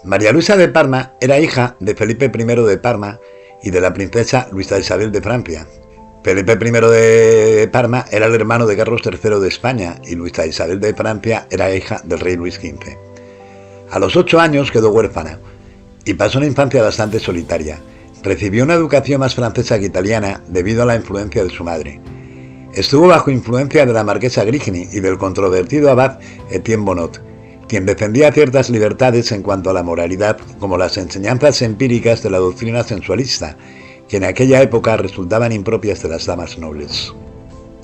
María Luisa de Parma era hija de Felipe I de Parma y de la princesa Luisa Isabel de Francia. Felipe I de Parma era el hermano de Carlos III de España y Luisa Isabel de Francia era hija del rey Luis XV. A los 8 años quedó huérfana y pasó una infancia bastante solitaria. Recibió una educación más francesa que italiana debido a la influencia de su madre. Estuvo bajo influencia de la marquesa Grigny y del controvertido abad Etienne Bonnot, quien defendía ciertas libertades en cuanto a la moralidad, como las enseñanzas empíricas de la doctrina sensualista, que en aquella época resultaban impropias de las damas nobles.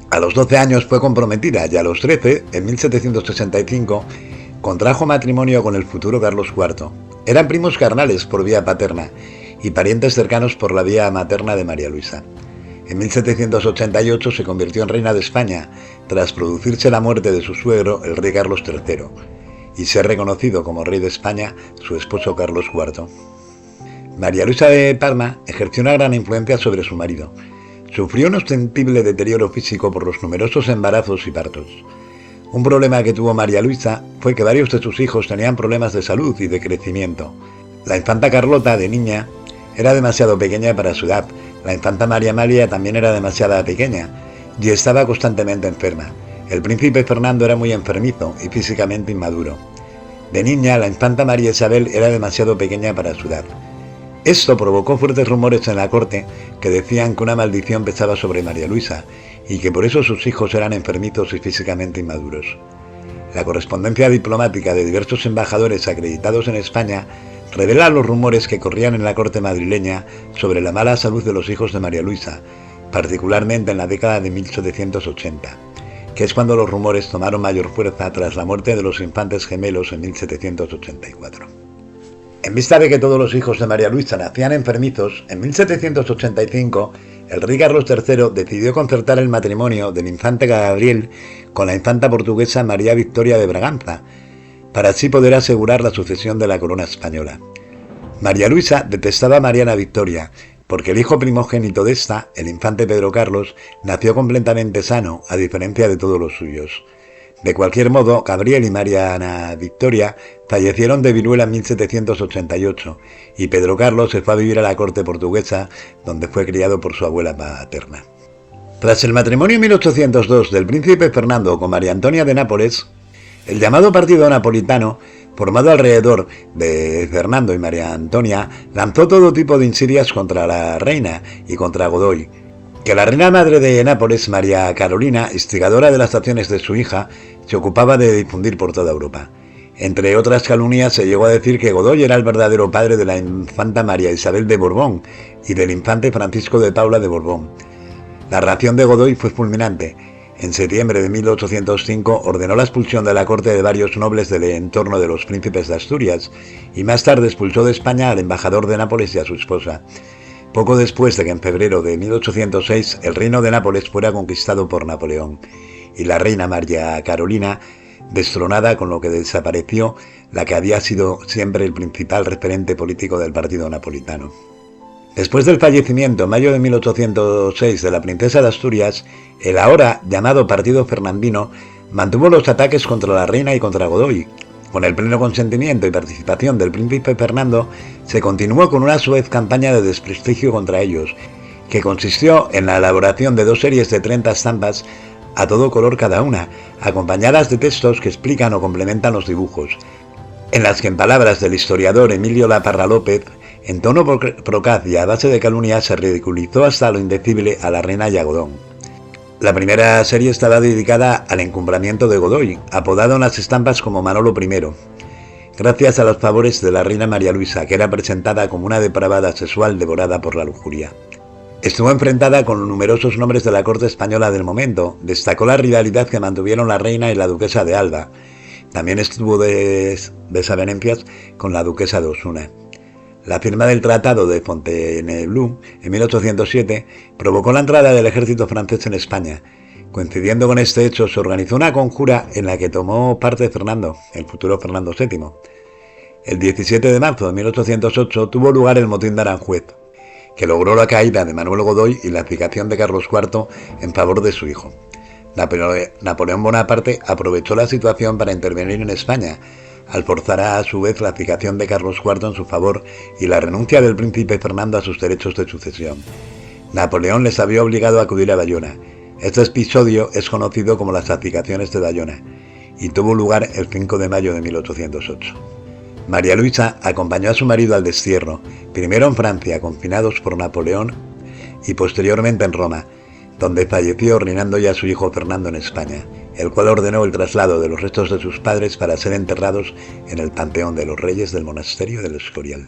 A los 12 años fue comprometida y a los 13, en 1765, contrajo matrimonio con el futuro Carlos IV. Eran primos carnales por vía paterna y parientes cercanos por la vía materna de María Luisa. En 1788 se convirtió en reina de España, tras producirse la muerte de su suegro, el rey Carlos III, y ser reconocido como rey de España su esposo Carlos IV. María Luisa de Parma ejerció una gran influencia sobre su marido. Sufrió un ostensible deterioro físico por los numerosos embarazos y partos. Un problema que tuvo María Luisa fue que varios de sus hijos tenían problemas de salud y de crecimiento. La infanta Carlota, de niña, era demasiado pequeña para su edad. La infanta María Amalia también era demasiado pequeña y estaba constantemente enferma. El príncipe Fernando era muy enfermizo y físicamente inmaduro. De niña, la infanta María Isabel era demasiado pequeña para su edad. Esto provocó fuertes rumores en la corte que decían que una maldición pesaba sobre María Luisa y que por eso sus hijos eran enfermizos y físicamente inmaduros. La correspondencia diplomática de diversos embajadores acreditados en España revela los rumores que corrían en la corte madrileña sobre la mala salud de los hijos de María Luisa, particularmente en la década de 1780, que es cuando los rumores tomaron mayor fuerza tras la muerte de los infantes gemelos en 1784. En vista de que todos los hijos de María Luisa nacían enfermizos, en 1785 el rey Carlos III decidió concertar el matrimonio del infante Gabriel con la infanta portuguesa María Victoria de Braganza, para así poder asegurar la sucesión de la corona española. María Luisa detestaba a Mariana Victoria, porque el hijo primogénito de esta, el infante Pedro Carlos, nació completamente sano, a diferencia de todos los suyos. De cualquier modo, Gabriel y Mariana Victoria fallecieron de viruela en 1788, y Pedro Carlos se fue a vivir a la corte portuguesa, donde fue criado por su abuela paterna. Tras el matrimonio en 1802 del príncipe Fernando con María Antonia de Nápoles, el llamado Partido Napolitano, formado alrededor de Fernando y María Antonia, lanzó todo tipo de insidias contra la reina y contra Godoy, que la reina madre de Nápoles, María Carolina, instigadora de las acciones de su hija, se ocupaba de difundir por toda Europa. Entre otras calumnias, se llegó a decir que Godoy era el verdadero padre de la infanta María Isabel de Borbón y del infante Francisco de Paula de Borbón. La reacción de Godoy fue fulminante. En septiembre de 1805 ordenó la expulsión de la corte de varios nobles del entorno de los príncipes de Asturias y más tarde expulsó de España al embajador de Nápoles y a su esposa. Poco después de que en febrero de 1806 el reino de Nápoles fuera conquistado por Napoleón y la reina María Carolina destronada, con lo que desapareció la que había sido siempre el principal referente político del partido napolitano. Después del fallecimiento en mayo de 1806 de la princesa de Asturias, el ahora llamado Partido Fernandino mantuvo los ataques contra la reina y contra Godoy. Con el pleno consentimiento y participación del príncipe Fernando, se continuó con una a su vez campaña de desprestigio contra ellos, que consistió en la elaboración de 2 series de 30 estampas a todo color cada una, acompañadas de textos que explican o complementan los dibujos, en las que, en palabras del historiador Emilio Laparra López, en tono procaz y a base de calumnias, se ridiculizó hasta lo indecible a la reina y a Godón. La primera serie estaba dedicada al encumbramiento de Godoy, apodado en las estampas como Manolo I, gracias a los favores de la reina María Luisa, que era presentada como una depravada sexual devorada por la lujuria. Estuvo enfrentada con numerosos nombres de la corte española del momento. Destacó la rivalidad que mantuvieron la reina y la duquesa de Alba. También estuvo desavenencias con la duquesa de Osuna. La firma del Tratado de Fontainebleau en 1807 provocó la entrada del ejército francés en España. Coincidiendo con este hecho, se organizó una conjura en la que tomó parte Fernando, el futuro Fernando VII. El 17 de marzo de 1808 tuvo lugar el motín de Aranjuez, que logró la caída de Manuel Godoy y la abdicación de Carlos IV en favor de su hijo. Napoleón Bonaparte aprovechó la situación para intervenir en España, al forzar a su vez la abdicación de Carlos IV en su favor y la renuncia del príncipe Fernando a sus derechos de sucesión. Napoleón les había obligado a acudir a Bayona. Este episodio es conocido como las abdicaciones de Bayona y tuvo lugar el 5 de mayo de 1808. María Luisa acompañó a su marido al destierro, primero en Francia, confinados por Napoleón, y posteriormente en Roma, donde falleció reinando ya su hijo Fernando en España, el cual ordenó el traslado de los restos de sus padres para ser enterrados en el Panteón de los Reyes del Monasterio del Escorial.